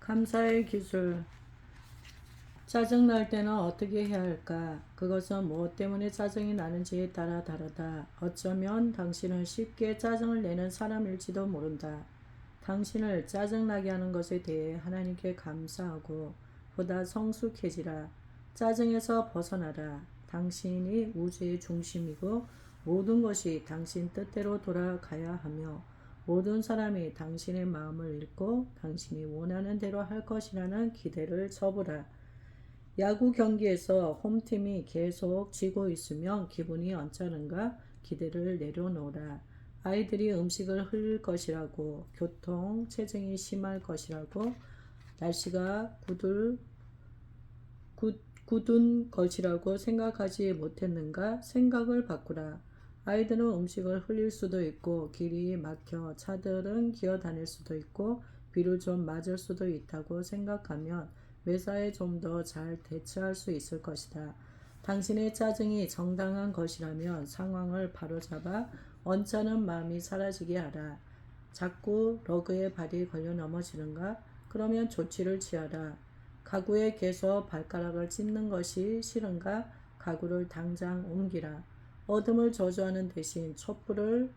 감사의 기술. 짜증날 때는 어떻게 해야 할까? 그것은 무엇 때문에 짜증이 나는지에 따라 다르다. 어쩌면 당신은 쉽게 짜증을 내는 사람일지도 모른다. 당신을 짜증나게 하는 것에 대해 하나님께 감사하고 보다 성숙해지라. 짜증에서 벗어나라. 당신이 우주의 중심이고 모든 것이 당신 뜻대로 돌아가야 하며 모든 사람이 당신의 마음을 읽고 당신이 원하는 대로 할 것이라는 기대를 접으라. 야구 경기에서 홈팀이 계속 지고 있으면 기분이 언짢은가? 기대를 내려놓으라. 아이들이 음식을 흘릴 것이라고, 교통, 체증이 심할 것이라고, 날씨가 굳은 것이라고 생각하지 못했는가? 생각을 바꾸라. 아이들은 음식을 흘릴 수도 있고 길이 막혀 차들은 기어다닐 수도 있고 비를 좀 맞을 수도 있다고 생각하면 매사에 좀 더 잘 대처할 수 있을 것이다. 당신의 짜증이 정당한 것이라면 상황을 바로잡아 언짢은 마음이 사라지게 하라. 자꾸 러그에 발이 걸려 넘어지는가? 그러면 조치를 취하라. 가구에 개서 발가락을 찢는 것이 싫은가? 가구를 당장 옮기라. 어둠을 저주하는 대신 촛불을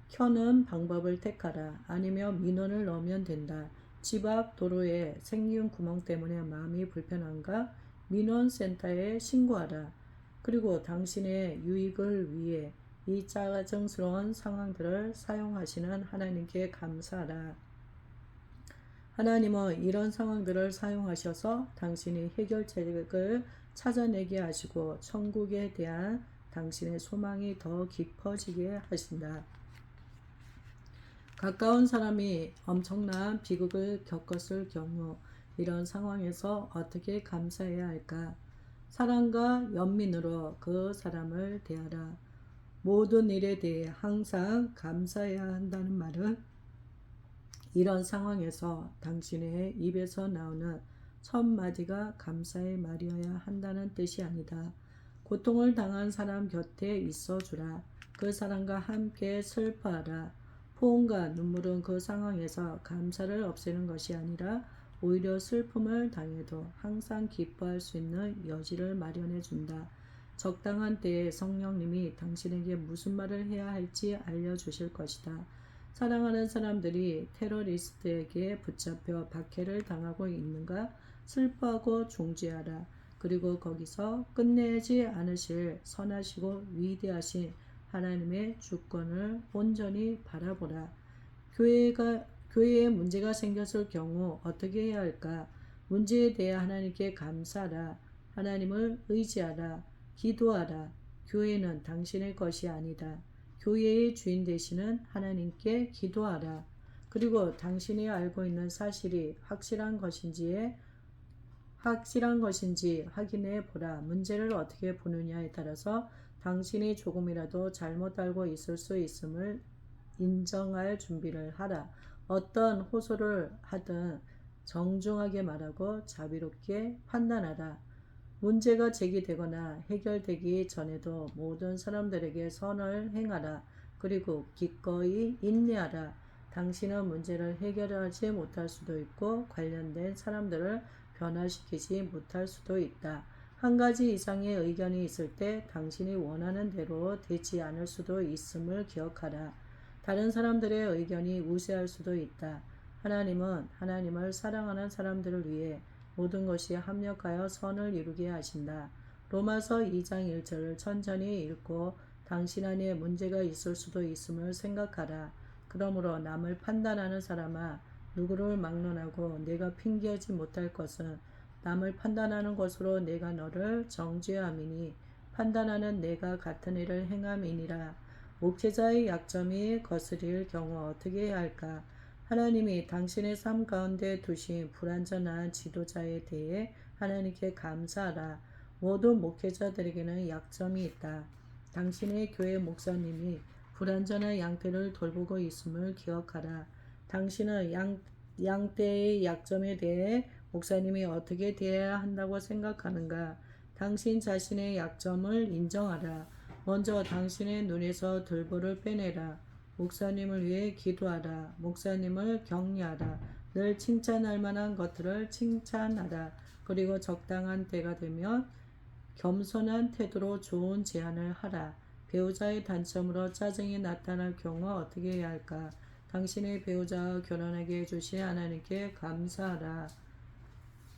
켜는 방법을 택하라. 아니면 민원을 넣으면 된다. 집 앞 도로에 생긴 구멍 때문에 마음이 불편한가? 민원센터에 신고하라. 그리고 당신의 유익을 위해 이 짜증스러운 상황들을 사용하시는 하나님께 감사하라. 하나님은 이런 상황들을 사용하셔서 당신이 해결책을 찾아내게 하시고 천국에 대한 당신의 소망이 더 깊어지게 하신다. 가까운 사람이 엄청난 비극을 겪었을 경우 이런 상황에서 어떻게 감사해야 할까? 사랑과 연민으로 그 사람을 대하라. 모든 일에 대해 항상 감사해야 한다는 말은 이런 상황에서 당신의 입에서 나오는 첫 마디가 감사의 말이어야 한다는 뜻이 아니다. 고통을 당한 사람 곁에 있어주라. 그 사람과 함께 슬퍼하라. 포옹과 눈물은 그 상황에서 감사를 없애는 것이 아니라 오히려 슬픔을 당해도 항상 기뻐할 수 있는 여지를 마련해 준다. 적당한 때에 성령님이 당신에게 무슨 말을 해야 할지 알려주실 것이다. 사랑하는 사람들이 테러리스트에게 붙잡혀 박해를 당하고 있는가? 슬퍼하고 중지하라. 그리고 거기서 끝내지 않으실 선하시고 위대하신 하나님의 주권을 온전히 바라보라. 교회에 문제가 생겼을 경우 어떻게 해야 할까? 문제에 대해 하나님께 감사하라. 하나님을 의지하라. 기도하라. 교회는 당신의 것이 아니다. 교회의 주인 되시는 하나님께 기도하라. 그리고 당신이 알고 있는 사실이 확실한 것인지 확인해 보라. 문제를 어떻게 보느냐에 따라서 당신이 조금이라도 잘못 알고 있을 수 있음을 인정할 준비를 하라. 어떤 호소를 하든 정중하게 말하고 자비롭게 판단하라. 문제가 제기되거나 해결되기 전에도 모든 사람들에게 선을 행하라. 그리고 기꺼이 인내하라. 당신은 문제를 해결하지 못할 수도 있고 관련된 사람들을 변화시키지 못할 수도 있다. 한 가지 이상의 의견이 있을 때 당신이 원하는 대로 되지 않을 수도 있음을 기억하라. 다른 사람들의 의견이 우세할 수도 있다. 하나님은 하나님을 사랑하는 사람들을 위해 모든 것이 합력하여 선을 이루게 하신다. 로마서 2장 1절을 천천히 읽고 당신 안에 문제가 있을 수도 있음을 생각하라. 그러므로 남을 판단하는 사람아, 누구를 막론하고 내가 핑계하지 못할 것은 남을 판단하는 것으로 내가 너를 정죄함이니 판단하는 내가 같은 일을 행함이니라. 목회자의 약점이 거스릴 경우 어떻게 해야 할까? 하나님이 당신의 삶 가운데 두신 불완전한 지도자에 대해 하나님께 감사하라. 모든 목회자들에게는 약점이 있다. 당신의 교회 목사님이 불완전한 양떼를 돌보고 있음을 기억하라. 당신은 양떼의 약점에 대해 목사님이 어떻게 대해야 한다고 생각하는가? 당신 자신의 약점을 인정하라. 먼저 당신의 눈에서 들보를 빼내라. 목사님을 위해 기도하라. 목사님을 격려하라. 늘 칭찬할 만한 것들을 칭찬하라. 그리고 적당한 때가 되면 겸손한 태도로 좋은 제안을 하라. 배우자의 단점으로 짜증이 나타날 경우 어떻게 해야 할까? 당신의 배우자와 결혼하게 해주신 하나님께 감사하라.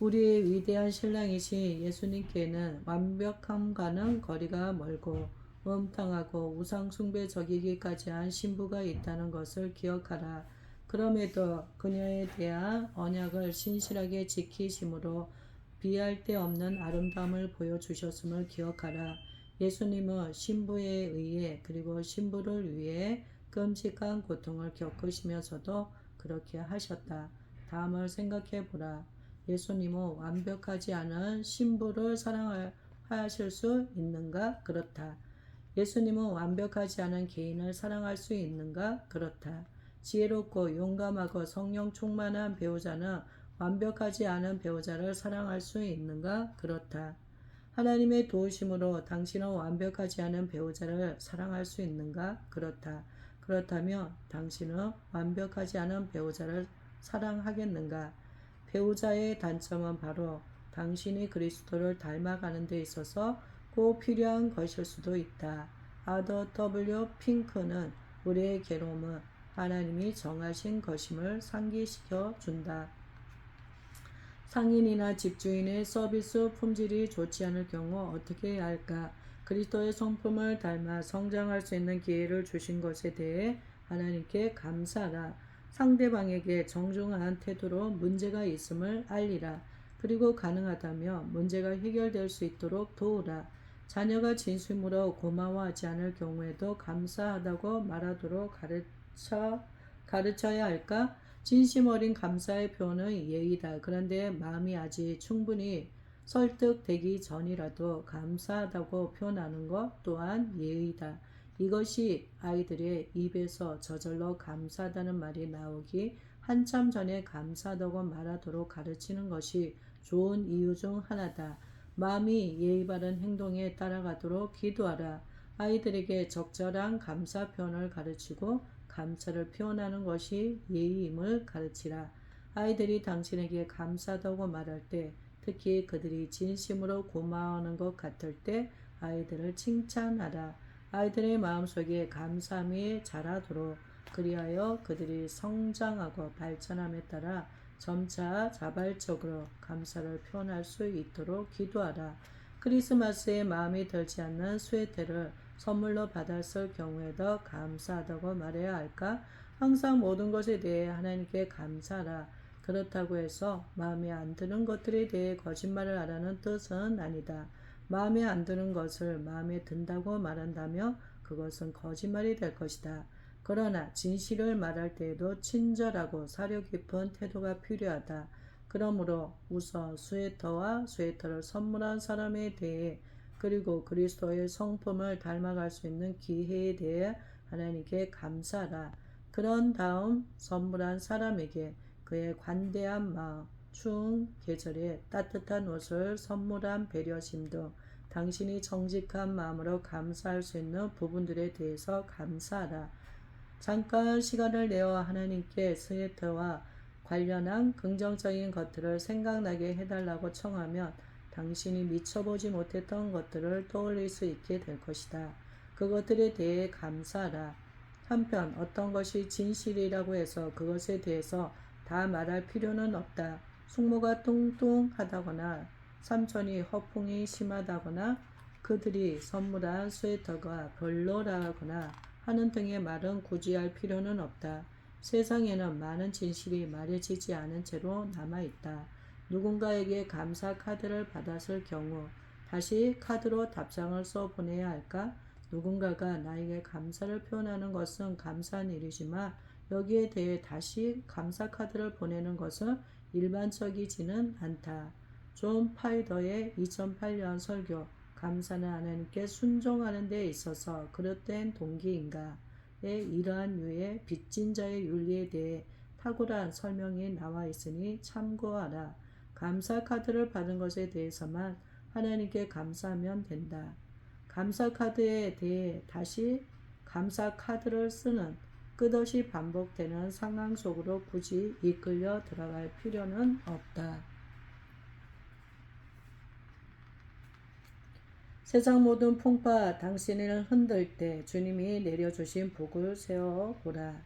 우리의 위대한 신랑이신 예수님께는 완벽함과는 거리가 멀고 음탕하고 우상숭배적이기까지 한 신부가 있다는 것을 기억하라. 그럼에도 그녀에 대한 언약을 신실하게 지키심으로 비할 데 없는 아름다움을 보여주셨음을 기억하라. 예수님은 신부에 의해 그리고 신부를 위해 끔찍한 고통을 겪으시면서도 그렇게 하셨다. 다음을 생각해 보라. 예수님은 완벽하지 않은 신부를 사랑하실 수 있는가? 그렇다. 예수님은 완벽하지 않은 개인을 사랑할 수 있는가? 그렇다. 지혜롭고 용감하고 성령 충만한 배우자는 완벽하지 않은 배우자를 사랑할 수 있는가? 그렇다. 하나님의 도우심으로 당신은 완벽하지 않은 배우자를 사랑할 수 있는가? 그렇다. 그렇다면 당신은 완벽하지 않은 배우자를 사랑하겠는가? 배우자의 단점은 바로 당신이 그리스도를 닮아가는 데 있어서 꼭 필요한 것일 수도 있다. 아더 W. 핑크는 우리의 괴로움은 하나님이 정하신 것임을 상기시켜 준다. 상인이나 집주인의 서비스 품질이 좋지 않을 경우 어떻게 해야 할까? 그리스도의 성품을 닮아 성장할 수 있는 기회를 주신 것에 대해 하나님께 감사하라. 상대방에게 정중한 태도로 문제가 있음을 알리라. 그리고 가능하다면 문제가 해결될 수 있도록 도우라. 자녀가 진심으로 고마워하지 않을 경우에도 감사하다고 말하도록 가르쳐야 할까? 진심 어린 감사의 표현은 예의다. 그런데 마음이 아직 충분히 설득되기 전이라도 감사하다고 표현하는 것 또한 예의다. 이것이 아이들의 입에서 저절로 감사하다는 말이 나오기 한참 전에 감사하다고 말하도록 가르치는 것이 좋은 이유 중 하나다. 마음이 예의 바른 행동에 따라가도록 기도하라. 아이들에게 적절한 감사 표현을 가르치고 감사를 표현하는 것이 예의임을 가르치라. 아이들이 당신에게 감사하다고 말할 때, 특히 그들이 진심으로 고마워하는 것 같을 때 아이들을 칭찬하라. 아이들의 마음속에 감사함이 자라도록, 그리하여 그들이 성장하고 발전함에 따라 점차 자발적으로 감사를 표현할 수 있도록 기도하라. 크리스마스에 마음이 들지 않는 스웨터를 선물로 받았을 경우에도 감사하다고 말해야 할까? 항상 모든 것에 대해 하나님께 감사하라. 그렇다고 해서 마음에 안 드는 것들에 대해 거짓말을 하라는 뜻은 아니다. 마음에 안 드는 것을 마음에 든다고 말한다면 그것은 거짓말이 될 것이다. 그러나 진실을 말할 때에도 친절하고 사려 깊은 태도가 필요하다. 그러므로 우선 스웨터를 선물한 사람에 대해 그리고 그리스도의 성품을 닮아갈 수 있는 기회에 대해 하나님께 감사하라. 그런 다음 선물한 사람에게 그의 관대한 마음, 추운 계절에 따뜻한 옷을 선물한 배려심 등 당신이 정직한 마음으로 감사할 수 있는 부분들에 대해서 감사하라. 잠깐 시간을 내어 하나님께 스웨터와 관련한 긍정적인 것들을 생각나게 해달라고 청하면 당신이 미쳐보지 못했던 것들을 떠올릴 수 있게 될 것이다. 그것들에 대해 감사하라. 한편 어떤 것이 진실이라고 해서 그것에 대해서 다 말할 필요는 없다. 숙모가 뚱뚱하다거나 삼촌이 허풍이 심하다거나 그들이 선물한 스웨터가 별로라거나 하는 등의 말은 굳이 할 필요는 없다. 세상에는 많은 진실이 말해지지 않은 채로 남아있다. 누군가에게 감사 카드를 받았을 경우 다시 카드로 답장을 써 보내야 할까? 누군가가 나에게 감사를 표현하는 것은 감사한 일이지만 여기에 대해 다시 감사 카드를 보내는 것은 일반적이지는 않다. 존 파이더의 2008년 설교 감사는 하나님께 순종하는 데 있어서 그릇된 동기인가에 이러한 류의 빚진 자의 윤리에 대해 탁월한 설명이 나와 있으니 참고하라. 감사 카드를 받은 것에 대해서만 하나님께 감사하면 된다. 감사 카드에 대해 다시 감사 카드를 쓰는 끝없이 반복되는 상황 속으로 굳이 이끌려 들어갈 필요는 없다. 세상 모든 풍파 당신을 흔들 때 주님이 내려주신 복을 세워보라.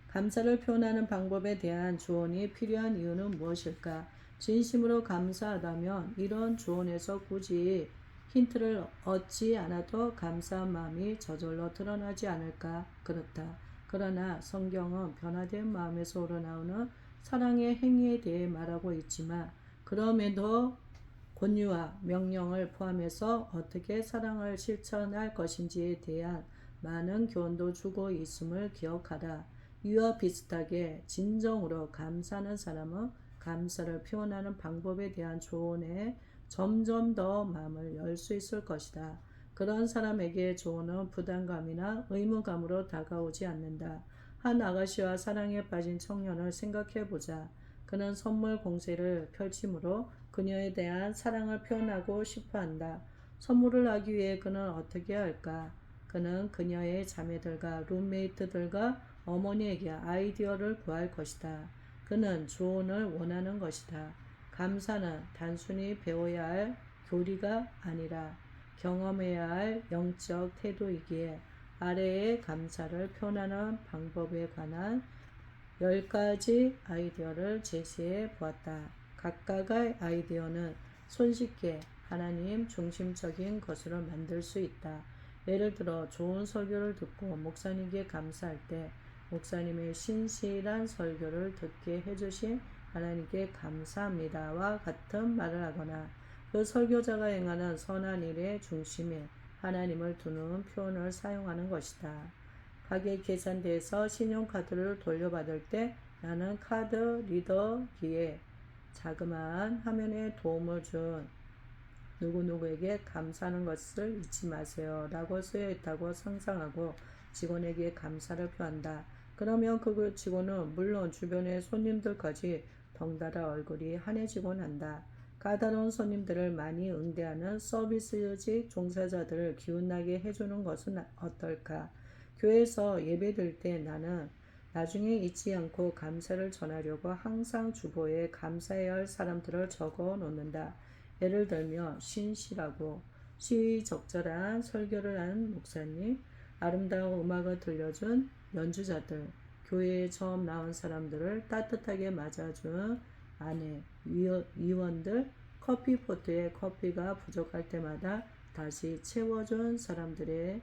감사를 표현하는 방법에 대한 조언이 필요한 이유는 무엇일까? 진심으로 감사하다면 이런 조언에서 굳이 힌트를 얻지 않아도 감사한 마음이 저절로 드러나지 않을까? 그렇다. 그러나 성경은 변화된 마음에서 우러나오는 사랑의 행위에 대해 말하고 있지만 그럼에도 권유와 명령을 포함해서 어떻게 사랑을 실천할 것인지에 대한 많은 교훈도 주고 있음을 기억하라. 이와 비슷하게 진정으로 감사하는 사람은 감사를 표현하는 방법에 대한 조언에 점점 더 마음을 열 수 있을 것이다. 그런 사람에게 조언은 부담감이나 의무감으로 다가오지 않는다. 한 아가씨와 사랑에 빠진 청년을 생각해 보자. 그는 선물 공세를 펼치므로 그녀에 대한 사랑을 표현하고 싶어 한다. 선물을 하기 위해 그는 어떻게 할까? 그는 그녀의 자매들과 룸메이트들과 어머니에게 아이디어를 구할 것이다. 그는 조언을 원하는 것이다. 감사는 단순히 배워야 할 교리가 아니라 경험해야 할 영적 태도이기에 아래의 감사를 표현하는 방법에 관한 10가지 아이디어를 제시해 보았다. 각각의 아이디어는 손쉽게 하나님 중심적인 것으로 만들 수 있다. 예를 들어 좋은 설교를 듣고 목사님께 감사할 때 목사님의 신실한 설교를 듣게 해주신 하나님께 감사합니다와 같은 말을 하거나 그 설교자가 행하는 선한 일의 중심에 하나님을 두는 표현을 사용하는 것이다. 가게 계산대에서 신용카드를 돌려받을 때 나는 카드 리더기에 자그마한 화면에 도움을 준 누구누구에게 감사하는 것을 잊지 마세요 라고 쓰여 있다고 상상하고 직원에게 감사를 표한다. 그러면 그 직원은 물론 주변의 손님들까지 덩달아 얼굴이 환해지곤 한다. 까다로운 손님들을 많이 응대하는 서비스직 종사자들을 기운나게 해주는 것은 어떨까? 교회에서 예배드릴 때 나는 나중에 잊지 않고 감사를 전하려고 항상 주보에 감사해야 할 사람들을 적어 놓는다. 예를 들며 신실하고 시의적절한 설교를 한 목사님, 아름다운 음악을 들려준 연주자들, 교회에 처음 나온 사람들을 따뜻하게 맞아준 아내, 위원들, 커피포트에 커피가 부족할 때마다 다시 채워준 사람들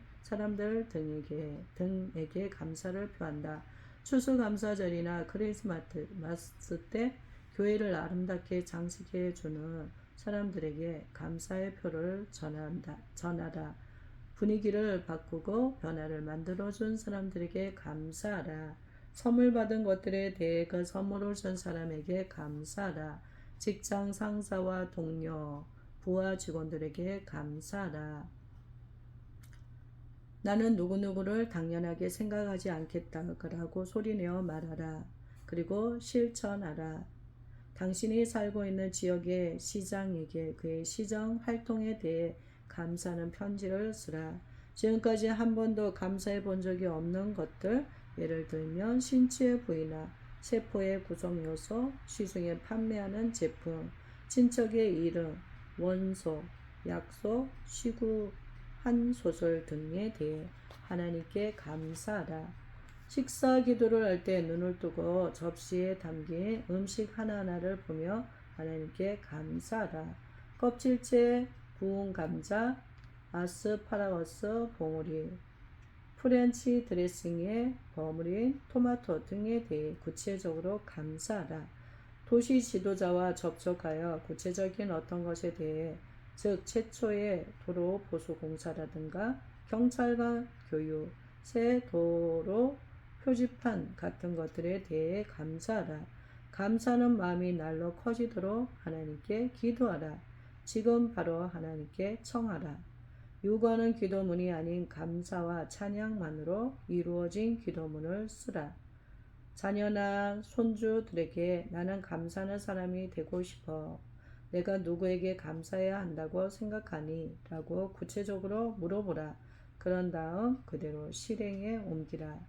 등에게 감사를 표한다. 추수감사절이나 크리스마스 때 교회를 아름답게 장식해 주는 사람들에게 감사의 표를 전하라. 분위기를 바꾸고 변화를 만들어준 사람들에게 감사하라. 선물 받은 것들에 대해 그 선물을 준 사람에게 감사하라. 직장 상사와 동료, 부하 직원들에게 감사하라. 나는 누구누구를 당연하게 생각하지 않겠다라고 소리내어 말하라. 그리고 실천하라. 당신이 살고 있는 지역의 시장에게 그의 시정 활동에 대해 감사하는 편지를 쓰라. 지금까지 한 번도 감사해 본 적이 없는 것들, 예를 들면 신체의 부위나 세포의 구성 요소, 시중에 판매하는 제품, 친척의 이름, 원소, 약속, 시구, 한 소설 등에 대해 하나님께 감사하라. 식사 기도를 할 때 눈을 뜨고 접시에 담긴 음식 하나하나를 보며 하나님께 감사하라. 껍질째 구운 감자, 아스파라거스 봉우리, 프렌치 드레싱에 버무린 토마토 등에 대해 구체적으로 감사하라. 도시 지도자와 접촉하여 구체적인 어떤 것에 대해 즉 최초의 도로 보수 공사라든가 경찰과 교육, 새 도로 표지판 같은 것들에 대해 감사하라. 감사하는 마음이 날로 커지도록 하나님께 기도하라. 지금 바로 하나님께 청하라. 요구하는 기도문이 아닌 감사와 찬양만으로 이루어진 기도문을 쓰라. 자녀나 손주들에게 나는 감사하는 사람이 되고 싶어. 내가 누구에게 감사해야 한다고 생각하니? 라고 구체적으로 물어보라. 그런 다음 그대로 실행에 옮기라.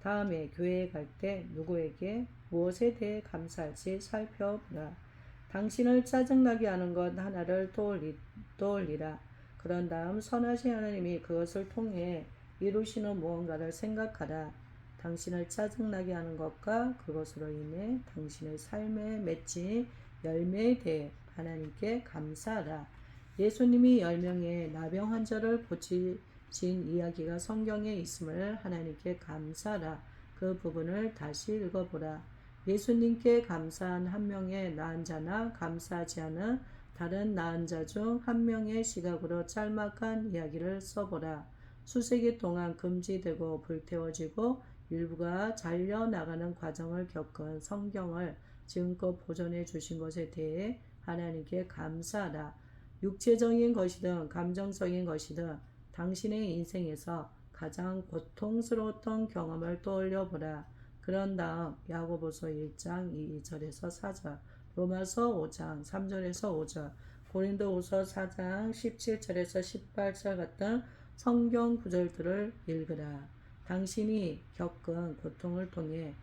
다음에 교회에 갈 때 누구에게 무엇에 대해 감사할지 살펴보라. 당신을 짜증나게 하는 것 하나를 떠올리라. 그런 다음 선하신 하나님이 그것을 통해 이루시는 무언가를 생각하라. 당신을 짜증나게 하는 것과 그것으로 인해 당신의 삶에 맺힌 열매에 대해 하나님께 감사하라. 예수님이 10명의 나병 환자를 고치신 이야기가 성경에 있음을 하나님께 감사하라. 그 부분을 다시 읽어보라. 예수님께 감사한 한 명의 나은 자나 감사하지 않은 다른 나은 자 중 한 명의 시각으로 짤막한 이야기를 써보라. 수세기 동안 금지되고 불태워지고 일부가 잘려나가는 과정을 겪은 성경을 지금껏 보존해 주신 것에 대해 하나님께 감사하라. 육체적인 것이든 감정적인 것이든 당신의 인생에서 가장 고통스러웠던 경험을 떠올려 보라. 그런 다음 야고보서 1장 2절에서 4절, 로마서 5장 3절에서 5절, 고린도후서 4장 17절에서 18절 같은 성경 구절들을 읽으라. 당신이 겪은 고통을 통해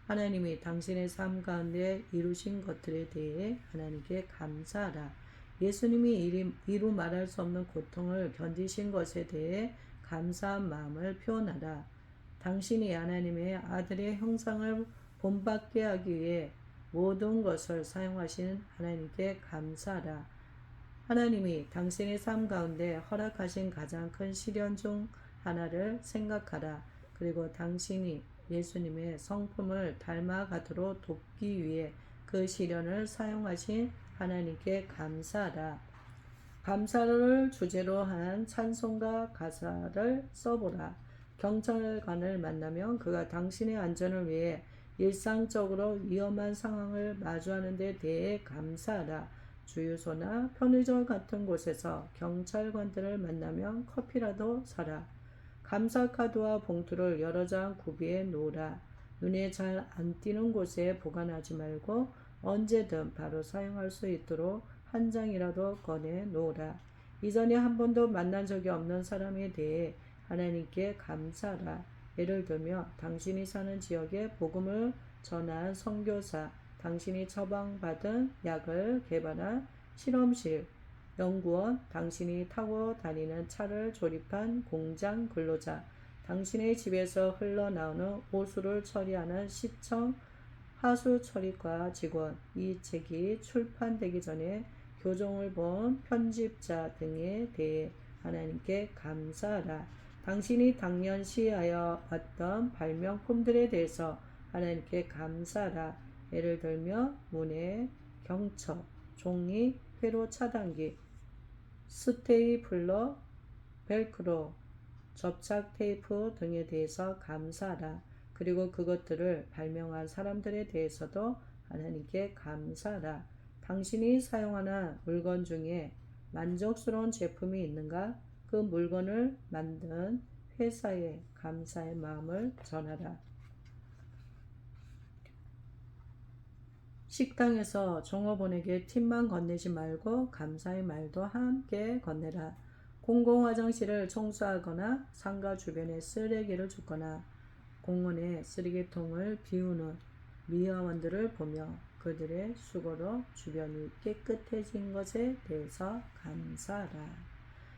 하나님이 당신의 삶 가운데 이루신 것들에 대해 하나님께 감사하라. 예수님이 이루 말할 수 없는 고통을 견디신 것에 대해 감사한 마음을 표현하라. 당신이 하나님의 아들의 형상을 본받게 하기 위해 모든 것을 사용하신 하나님께 감사하라. 하나님이 당신의 삶 가운데 허락하신 가장 큰 시련 중 하나를 생각하라. 그리고 당신이 예수님의 성품을 닮아가도록 돕기 위해 그 시련을 사용하신 하나님께 감사하라. 감사를 주제로 한 찬송가 가사를 써보라. 경찰관을 만나면 그가 당신의 안전을 위해 일상적으로 위험한 상황을 마주하는 데 대해 감사하라. 주유소나 편의점 같은 곳에서 경찰관들을 만나면 커피라도 사라. 감사 카드와 봉투를 여러 장 구비해 놓으라. 눈에 잘 안 띄는 곳에 보관하지 말고 언제든 바로 사용할 수 있도록 한 장이라도 꺼내 놓으라. 이전에 한 번도 만난 적이 없는 사람에 대해 하나님께 감사하라. 예를 들며 당신이 사는 지역에 복음을 전한 선교사, 당신이 처방받은 약을 개발한 실험실, 연구원, 당신이 타고 다니는 차를 조립한 공장 근로자, 당신의 집에서 흘러나오는 오수를 처리하는 시청 하수 처리과 직원, 이 책이 출판되기 전에 교종을 본 편집자 등에 대해 하나님께 감사하라. 당신이 당연시하여 왔던 발명품들에 대해서 하나님께 감사하라. 예를 들며 문해, 경첩, 종이, 회로 차단기, 스테이플러, 벨크로, 접착 테이프 등에 대해서 감사하라. 그리고 그것들을 발명한 사람들에 대해서도 하나님께 감사하라. 당신이 사용하는 물건 중에 만족스러운 제품이 있는가? 그 물건을 만든 회사에 감사의 마음을 전하라. 식당에서 종업원에게 팁만 건네지 말고 감사의 말도 함께 건네라. 공공화장실을 청소하거나 상가 주변에 쓰레기를 줍거나 공원의 쓰레기통을 비우는 미화원들을 보며 그들의 수고로 주변이 깨끗해진 것에 대해서 감사하라.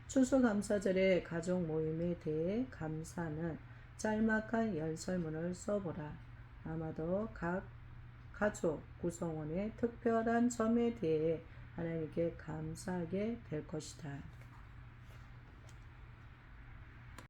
추수감사절의 가족 모임에 대해 감사하는 짤막한 열설문을 써보라. 아마도 각 가족 구성원의 특별한 점에 대해 하나님께 감사하게 될 것이다.